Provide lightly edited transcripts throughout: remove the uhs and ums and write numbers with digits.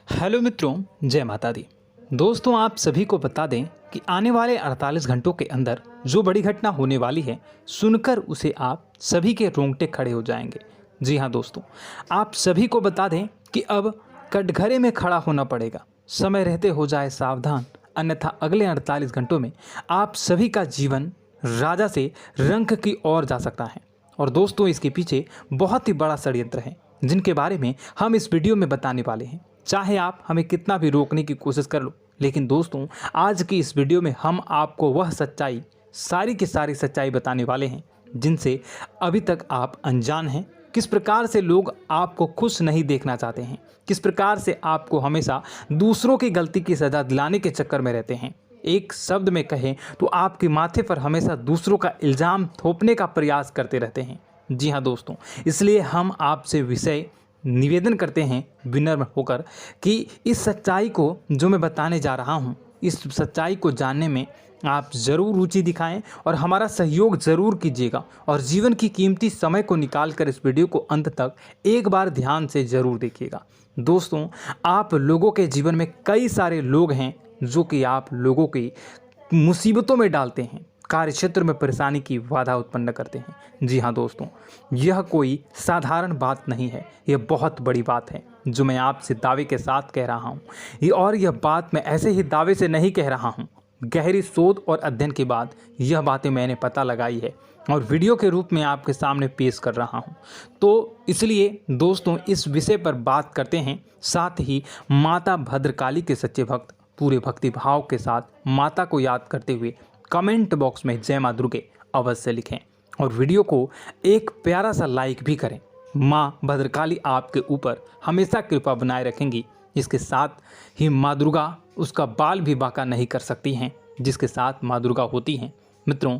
Hello मित्रों, जय माता दी। दोस्तों, आप सभी को बता दें कि आने वाले 48 घंटों के अंदर जो बड़ी घटना होने वाली है, सुनकर उसे आप सभी के रोंगटे खड़े हो जाएंगे। जी हाँ दोस्तों, आप सभी को बता दें कि अब कटघरे में खड़ा होना पड़ेगा। समय रहते हो जाए सावधान, अन्यथा अगले 48 घंटों में आप सभी का जीवन राजा से रंक की ओर जा सकता है। और दोस्तों, इसके पीछे बहुत ही बड़ा षड्यंत्र है, जिनके बारे में हम इस वीडियो में बताने वाले हैं। चाहे आप हमें कितना भी रोकने की कोशिश कर लो, लेकिन दोस्तों, आज की इस वीडियो में हम आपको वह सच्चाई, सारी की सारी सच्चाई बताने वाले हैं जिनसे अभी तक आप अनजान हैं। किस प्रकार से लोग आपको खुश नहीं देखना चाहते हैं, किस प्रकार से आपको हमेशा दूसरों की गलती की सज़ा दिलाने के चक्कर में रहते हैं। एक शब्द में कहें तो आपके माथे पर हमेशा दूसरों का इल्ज़ाम थोपने का प्रयास करते रहते हैं। जी हाँ दोस्तों, इसलिए हम आपसे विषय निवेदन करते हैं विनम्र होकर कि इस सच्चाई को जो मैं बताने जा रहा हूँ, इस सच्चाई को जानने में आप ज़रूर रुचि दिखाएं और हमारा सहयोग ज़रूर कीजिएगा। और जीवन की कीमती समय को निकाल कर इस वीडियो को अंत तक एक बार ध्यान से ज़रूर देखिएगा। दोस्तों, आप लोगों के जीवन में कई सारे लोग हैं जो कि आप लोगों की मुसीबतों में डालते हैं, कार्य क्षेत्र में परेशानी की बाधा उत्पन्न करते हैं। जी हाँ दोस्तों, यह कोई साधारण बात नहीं है, यह बहुत बड़ी बात है जो मैं आपसे दावे के साथ कह रहा हूँ। और यह बात मैं ऐसे ही दावे से नहीं कह रहा हूँ, गहरी शोध और अध्ययन के बाद यह बातें मैंने पता लगाई है और वीडियो के रूप में आपके सामने पेश कर रहा हूँ। तो इसलिए दोस्तों, इस विषय पर बात करते हैं। साथ ही माता भद्रकाली के सच्चे भक्त पूरे भक्ति भाव के साथ माता को याद करते हुए कमेंट बॉक्स में जय मां दुर्गे अवश्य लिखें और वीडियो को एक प्यारा सा लाइक भी करें। माँ भद्रकाली आपके ऊपर हमेशा कृपा बनाए रखेंगी। इसके साथ ही माँ दुर्गा उसका बाल भी बांका नहीं कर सकती हैं, जिसके साथ माँ दुर्गा होती हैं। मित्रों,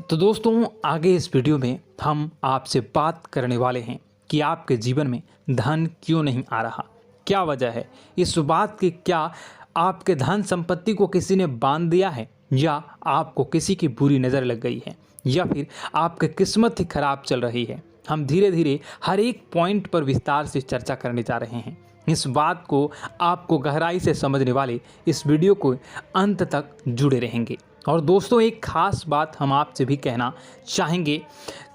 तो दोस्तों, आगे इस वीडियो में हम आपसे बात करने वाले हैं कि आपके जीवन में धन क्यों नहीं आ रहा, क्या वजह है इस बात की। क्या आपके धन संपत्ति को किसी ने बांध दिया है, या आपको किसी की बुरी नज़र लग गई है, या फिर आपकी किस्मत ही खराब चल रही है। हम धीरे धीरे हर एक पॉइंट पर विस्तार से चर्चा करने जा रहे हैं। इस बात को आपको गहराई से समझने वाले इस वीडियो को अंत तक जुड़े रहेंगे। और दोस्तों, एक खास बात हम आपसे भी कहना चाहेंगे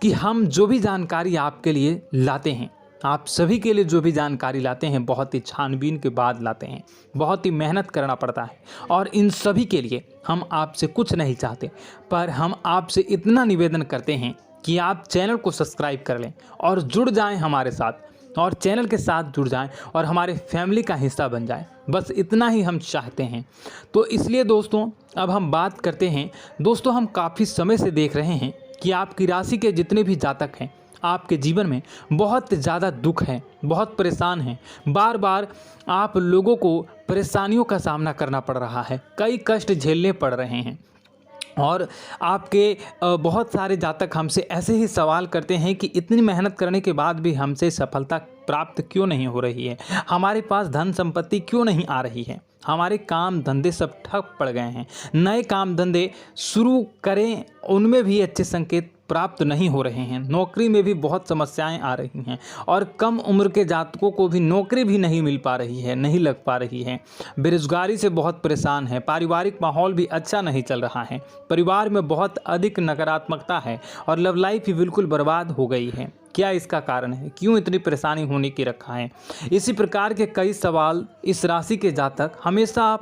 कि हम जो भी जानकारी आपके लिए लाते हैं, आप सभी के लिए जो भी जानकारी लाते हैं, बहुत ही छानबीन के बाद लाते हैं, बहुत ही मेहनत करना पड़ता है। और इन सभी के लिए हम आपसे कुछ नहीं चाहते, पर हम आपसे इतना निवेदन करते हैं कि आप चैनल को सब्सक्राइब कर लें और जुड़ जाएं हमारे साथ, और चैनल के साथ जुड़ जाएं और हमारे फैमिली का हिस्सा बन जाएं। बस इतना ही हम चाहते हैं। तो इसलिए दोस्तों, अब हम बात करते हैं। दोस्तों, हम काफ़ी समय से देख रहे हैं कि आपकी राशि के जितने भी जातक हैं, आपके जीवन में बहुत ज़्यादा दुख है, बहुत परेशान हैं। बार बार आप लोगों को परेशानियों का सामना करना पड़ रहा है, कई कष्ट झेलने पड़ रहे हैं। और आपके बहुत सारे जातक हमसे ऐसे ही सवाल करते हैं कि इतनी मेहनत करने के बाद भी हमसे सफलता प्राप्त क्यों नहीं हो रही है, हमारे पास धन संपत्ति क्यों नहीं आ रही है, हमारे काम धंधे सब ठप पड़ गए हैं, नए काम धंधे शुरू करें उनमें भी अच्छे संकेत प्राप्त नहीं हो रहे हैं, नौकरी में भी बहुत समस्याएं आ रही हैं, और कम उम्र के जातकों को भी नौकरी भी नहीं मिल पा रही है, नहीं लग पा रही है, बेरोजगारी से बहुत परेशान है, पारिवारिक माहौल भी अच्छा नहीं चल रहा है, परिवार में बहुत अधिक नकारात्मकता है और लव लाइफ भी बिल्कुल बर्बाद हो गई है। क्या इसका कारण है, क्यों इतनी परेशानी होने की रखा है? इसी प्रकार के कई सवाल इस राशि के जातक हमेशा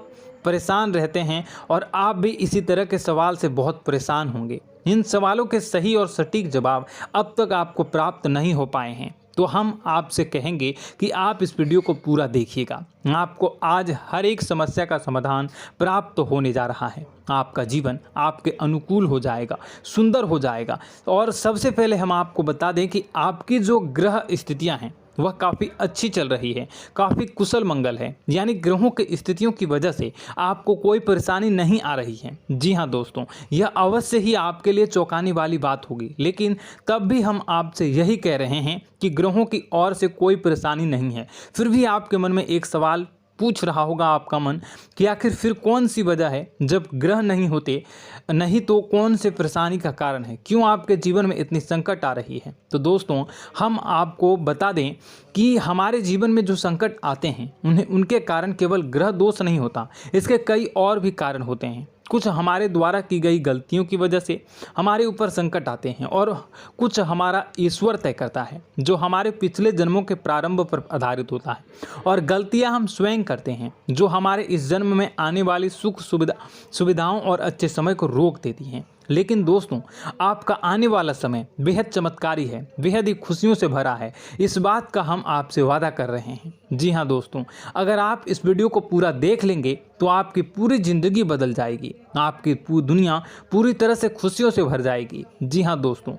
परेशान रहते हैं, और आप भी इसी तरह के सवाल से बहुत परेशान होंगे। इन सवालों के सही और सटीक जवाब अब तक आपको प्राप्त नहीं हो पाए हैं, तो हम आपसे कहेंगे कि आप इस वीडियो को पूरा देखिएगा। आपको आज हर एक समस्या का समाधान प्राप्त होने जा रहा है। आपका जीवन आपके अनुकूल हो जाएगा, सुंदर हो जाएगा। और सबसे पहले हम आपको बता दें कि आपकी जो ग्रह स्थितियां हैं वह काफ़ी अच्छी चल रही है, काफ़ी कुशल मंगल है, यानी ग्रहों की स्थितियों की वजह से आपको कोई परेशानी नहीं आ रही है। जी हाँ दोस्तों, यह अवश्य ही आपके लिए चौंकाने वाली बात होगी, लेकिन तब भी हम आपसे यही कह रहे हैं कि ग्रहों की ओर से कोई परेशानी नहीं है। फिर भी आपके मन में एक सवाल पूछ रहा होगा आपका मन कि आखिर फिर कौन सी वजह है, जब ग्रह नहीं होते नहीं तो कौन से परेशानी का कारण है, क्यों आपके जीवन में इतनी संकट आ रही है। तो दोस्तों हम आपको बता दें कि हमारे जीवन में जो संकट आते हैं उनके कारण केवल ग्रह दोष नहीं होता, इसके कई और भी कारण होते हैं। कुछ हमारे द्वारा की गई गलतियों की वजह से हमारे ऊपर संकट आते हैं और कुछ हमारा ईश्वर तय करता है, जो हमारे पिछले जन्मों के प्रारंभ पर आधारित होता है। और गलतियां हम स्वयं करते हैं, जो हमारे इस जन्म में आने वाली सुख सुविधाओं और अच्छे समय को रोक देती हैं। लेकिन दोस्तों आपका आने वाला समय बेहद चमत्कारी है, बेहद ही खुशियों से भरा है, इस बात का हम आपसे वादा कर रहे हैं। जी हाँ दोस्तों, अगर आप इस वीडियो को पूरा देख लेंगे तो आपकी पूरी ज़िंदगी बदल जाएगी, आपकी दुनिया पूरी तरह से खुशियों से भर जाएगी। जी हाँ दोस्तों,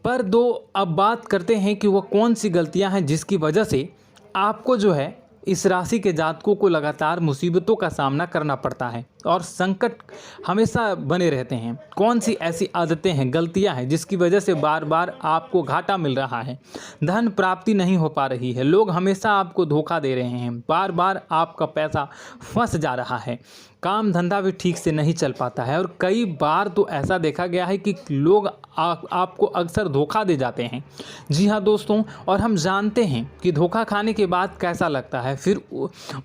पर अब बात करते हैं कि वह कौन सी गलतियां हैं जिसकी वजह से आपको जो है इस राशि के जातकों को लगातार मुसीबतों का सामना करना पड़ता है और संकट हमेशा बने रहते हैं। कौन सी ऐसी आदतें हैं, गलतियां हैं जिसकी वजह से बार बार आपको घाटा मिल रहा है, धन प्राप्ति नहीं हो पा रही है, लोग हमेशा आपको धोखा दे रहे हैं, बार बार आपका पैसा फंस जा रहा है, काम धंधा भी ठीक से नहीं चल पाता है और कई बार तो ऐसा देखा गया है कि लोग आपको अक्सर धोखा दे जाते हैं। जी हाँ दोस्तों, और हम जानते हैं कि धोखा खाने के बाद कैसा लगता है, फिर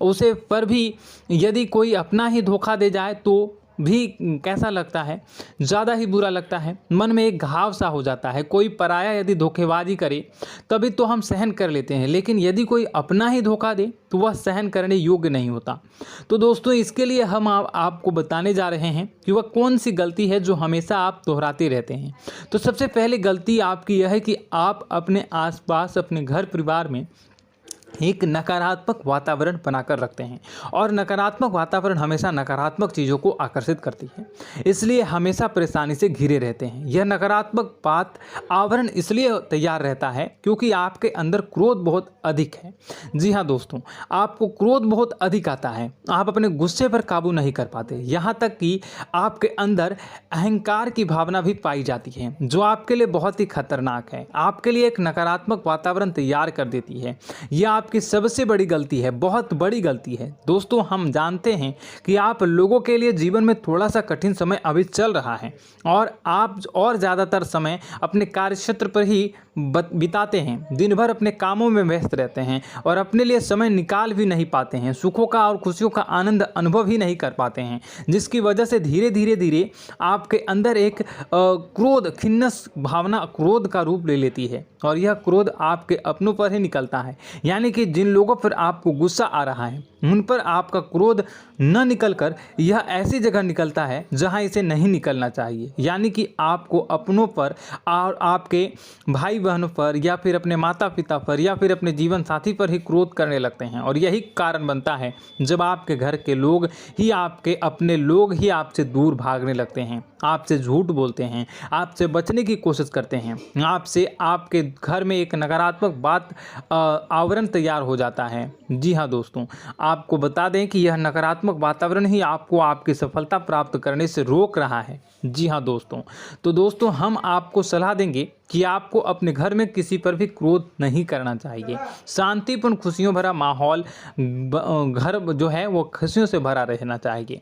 उसे पर भी यदि कोई अपना ही धोखा दे जाए तो भी कैसा लगता है, ज़्यादा ही बुरा लगता है, मन में एक घाव सा हो जाता है। कोई पराया यदि धोखेबाजी करे तभी तो हम सहन कर लेते हैं, लेकिन यदि कोई अपना ही धोखा दे तो वह सहन करने योग्य नहीं होता। तो दोस्तों इसके लिए हम आपको बताने जा रहे हैं कि वह कौन सी गलती है जो हमेशा आप दोहराते रहते हैं। तो सबसे पहले गलती आपकी यह है कि आप अपने आसपास, अपने घर परिवार में एक नकारात्मक वातावरण बनाकर रखते हैं और नकारात्मक वातावरण हमेशा नकारात्मक चीज़ों को आकर्षित करती है, इसलिए हमेशा परेशानी से घिरे रहते हैं। यह नकारात्मक आवरण इसलिए तैयार रहता है क्योंकि आपके अंदर क्रोध बहुत अधिक है। जी हाँ दोस्तों, आपको क्रोध बहुत अधिक आता है, आप अपने गुस्से पर काबू नहीं कर पाते, यहाँ तक कि आपके अंदर अहंकार की भावना भी पाई जाती है, जो आपके लिए बहुत ही खतरनाक है, आपके लिए एक नकारात्मक वातावरण तैयार कर देती है। यह आपकी सबसे बड़ी गलती है, बहुत बड़ी गलती है। दोस्तों हम जानते हैं कि आप लोगों के लिए जीवन में थोड़ा सा कठिन समय अभी चल रहा है और आप और ज़्यादातर समय अपने कार्यक्षेत्र पर ही बिताते हैं, दिन भर अपने कामों में व्यस्त रहते हैं और अपने लिए समय निकाल भी नहीं पाते हैं, सुखों का और खुशियों का आनंद अनुभव ही नहीं कर पाते हैं, जिसकी वजह से धीरे धीरे आपके अंदर एक क्रोध, खिन्नस भावना क्रोध का रूप ले लेती है और यह क्रोध आपके अपनों पर ही निकलता है। यानी कि जिन लोगों पर आपको गुस्सा आ रहा है उन पर आपका क्रोध न निकलकर यह ऐसी जगह निकलता है जहां इसे नहीं निकलना चाहिए। यानी कि आपको अपनों पर और आपके भाई बहनों पर या फिर अपने माता पिता पर या फिर अपने जीवन साथी पर ही क्रोध करने लगते हैं और यही कारण बनता है जब आपके घर के लोग ही, आपके अपने लोग ही आपसे दूर भागने लगते हैं, आपसे झूठ बोलते हैं, आपसे बचने की कोशिश करते हैं, आपसे आपके घर में एक नकारात्मक आवरण तैयार हो जाता है। जी हाँ दोस्तों, आपको बता दें कि यह नकारात्मक वातावरण ही आपको आपकी सफलता प्राप्त करने से रोक रहा है। जी हाँ दोस्तों, तो दोस्तों हम आपको सलाह देंगे कि आपको अपने घर में किसी पर भी क्रोध नहीं करना चाहिए। शांतिपूर्ण खुशियों भरा माहौल, घर जो है वो खुशियों से भरा रहना चाहिए।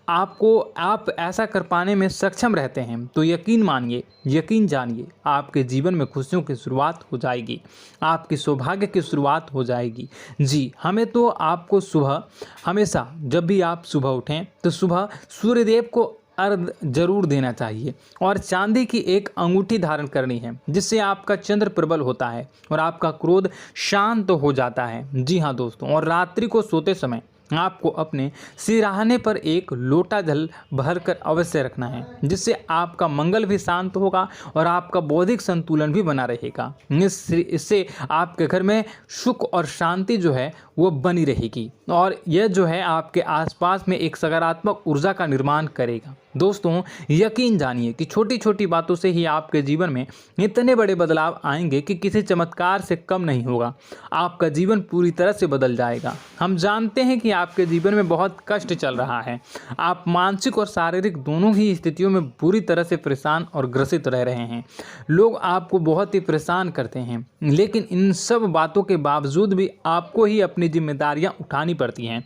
आप ऐसा कर पाने में सक्षम रहते हैं तो यकीन मानिए, यकीन जानिए, आपके जीवन में खुशियों की शुरुआत हो जाएगी, आपकी सौभाग्य की शुरुआत हो जाएगी। जी, हमें तो आपको सुबह, हमेशा जब भी आप सुबह उठें तो सुबह सूर्यदेव को अर्घ जरूर देना चाहिए और चांदी की एक अंगूठी धारण करनी है, जिससे आपका चंद्र प्रबल होता है और आपका क्रोध शांत हो जाता है। जी हाँ दोस्तों, और रात्रि को सोते समय आपको अपने सिरहाने पर एक लोटा जल भरकर अवश्य रखना है, जिससे आपका मंगल भी शांत होगा और आपका बौद्धिक संतुलन भी बना रहेगा। इससे आपके घर में सुख और शांति जो है वो बनी रहेगी और यह जो है आपके आसपास में एक सकारात्मक ऊर्जा का निर्माण करेगा। दोस्तों यकीन जानिए कि छोटी छोटी बातों से ही आपके जीवन में इतने बड़े बदलाव आएंगे कि किसी चमत्कार से कम नहीं होगा, आपका जीवन पूरी तरह से बदल जाएगा। हम जानते हैं कि आपके जीवन में बहुत कष्ट चल रहा है। आप मानसिक और शारीरिक दोनों ही स्थितियों में बुरी तरह से परेशान और ग्रसित रह रहे हैं। लोग आपको बहुत ही परेशान करते हैं, लेकिन इन सब बातों के बावजूद भी आपको ही अपनी जिम्मेदारियां उठानी पड़ती हैं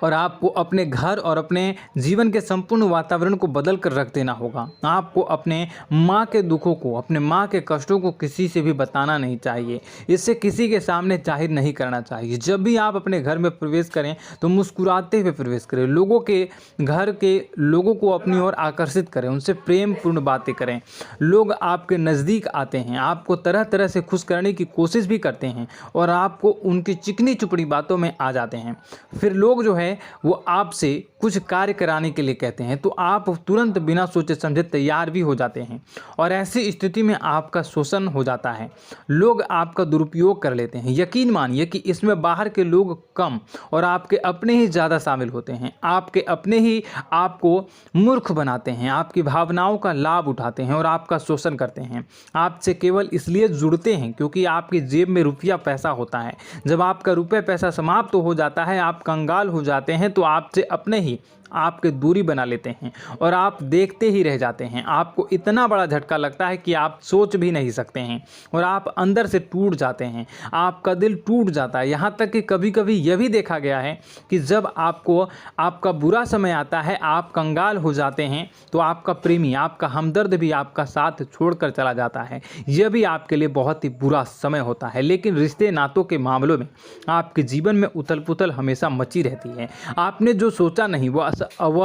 और आपको अपने घर और अपने जीवन के संपूर्ण वातावरण को बदल कर रख देना होगा। आपको अपने माँ के दुखों को, अपने माँ के कष्टों को किसी से भी बताना नहीं चाहिए। इससे किसी के सामने जाहिर नहीं करना चाहिए। जब भी आप अपने घर में प्रवेश करें तो मुस्कुराते हुए प्रवेश करें। लोगों के घर के लोगों को अपनी ओर आकर्षित करें, उनसे प्रेमपूर्ण बातें करें। लोग आपके नज़दीक आते हैं, आपको तरह तरह से खुश करने की कोशिश भी करते हैं और आपको उनकी चिकनी चुपड़ी बातों में आ जाते हैं। फिर लोग जो है वो आपसे कुछ कार्य कराने के लिए कहते हैं तो आप तुरंत बिना सोचे समझे तैयार भी हो जाते हैं और ऐसी स्थिति में आपका शोषण हो जाता है। लोग आपका दुरुपयोग कर लेते हैं। यकीन मानिए कि इसमें बाहर के लोग कम और आपके अपने ही ज़्यादा शामिल होते हैं। आपके अपने ही आपको मूर्ख बनाते हैं, आपकी भावनाओं का लाभ उठाते हैं और आपका शोषण करते हैं। आपसे केवल इसलिए जुड़ते हैं क्योंकि आपकी जेब में रुपया पैसा होता है। जब आपका रुपया पैसा समाप्त हो जाता है, आप कंगाल हो जाते हैं तो आपसे अपने ही आपके दूरी बना लेते हैं और आप देखते ही रह जाते हैं। आपको इतना बड़ा झटका लगता है कि आप सोच भी नहीं सकते हैं और आप अंदर से टूट जाते हैं। आपका दिल टूट जाता है। यहाँ तक कि कभी कभी यह भी देखा गया है कि जब आपको आपका बुरा समय आता है, आप कंगाल हो जाते हैं तो आपका प्रेमी, आपका हमदर्द भी आपका साथ छोड़कर चला जाता है। यह भी आपके लिए बहुत ही बुरा समय होता है। लेकिन रिश्ते नातों के मामलों में आपके जीवन में उथल पुथल हमेशा मची रहती है। आपने जो सोचा नहीं वो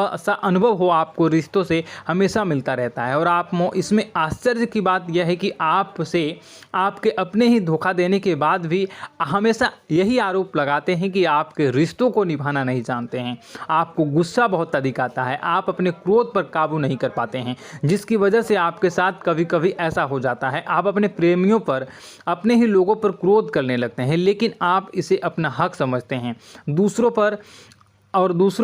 ऐसा अनुभव हो आपको रिश्तों से हमेशा मिलता रहता है। और आप इसमें आश्चर्य की बात यह है कि आपसे आपके अपने ही धोखा देने के बाद भी हमेशा यही आरोप लगाते हैं कि आपके रिश्तों को निभाना नहीं जानते हैं। आपको गुस्सा बहुत अधिक आता है, आप अपने क्रोध पर काबू नहीं कर पाते हैं, जिसकी वजह से आपके साथ कभी कभी ऐसा हो जाता है आप अपने प्रेमियों पर, अपने ही लोगों पर क्रोध करने लगते हैं। लेकिन आप इसे अपना हक समझते हैं, दूसरों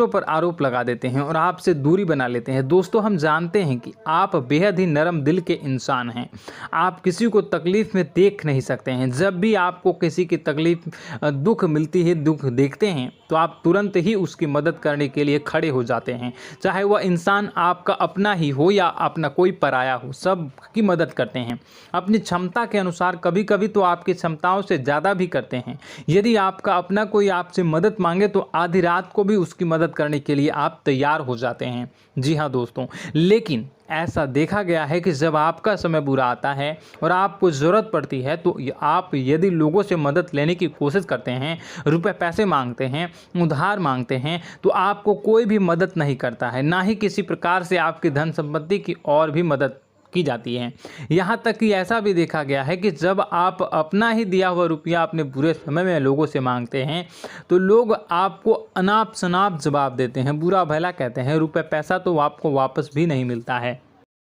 पर आरोप लगा देते हैं और आपसे दूरी बना लेते हैं। दोस्तों, हम जानते हैं कि आप बेहद ही नरम दिल के इंसान हैं। आप किसी को तकलीफ़ में देख नहीं सकते हैं। जब भी आपको किसी की तकलीफ़, दुख मिलती है, दुख देखते हैं तो आप तुरंत ही उसकी मदद करने के लिए खड़े हो जाते हैं। चाहे वह इंसान आपका अपना ही हो या अपना कोई पराया हो, सब की मदद करते हैं अपनी क्षमता के अनुसार। कभी कभी तो आपकी क्षमताओं से ज़्यादा भी करते हैं। यदि आपका अपना कोई आपसे मदद मांगे तो आधी रात को भी उसकी मदद करने के लिए आप तैयार हो जाते हैं। जी हाँ दोस्तों, लेकिन ऐसा देखा गया है कि जब आपका समय बुरा आता है और आपको ज़रूरत पड़ती है तो आप यदि लोगों से मदद लेने की कोशिश करते हैं, रुपए पैसे मांगते हैं, उधार मांगते हैं, तो आपको कोई भी मदद नहीं करता है। ना ही किसी प्रकार से आपकी धन संपत्ति की और भी मदद की जाती है। यहाँ तक कि ऐसा भी देखा गया है कि जब आप अपना ही दिया हुआ रुपया अपने बुरे समय में लोगों से मांगते हैं तो लोग आपको अनाप शनाप जवाब देते हैं, बुरा भला कहते हैं। रुपये पैसा तो आपको वापस भी नहीं मिलता है।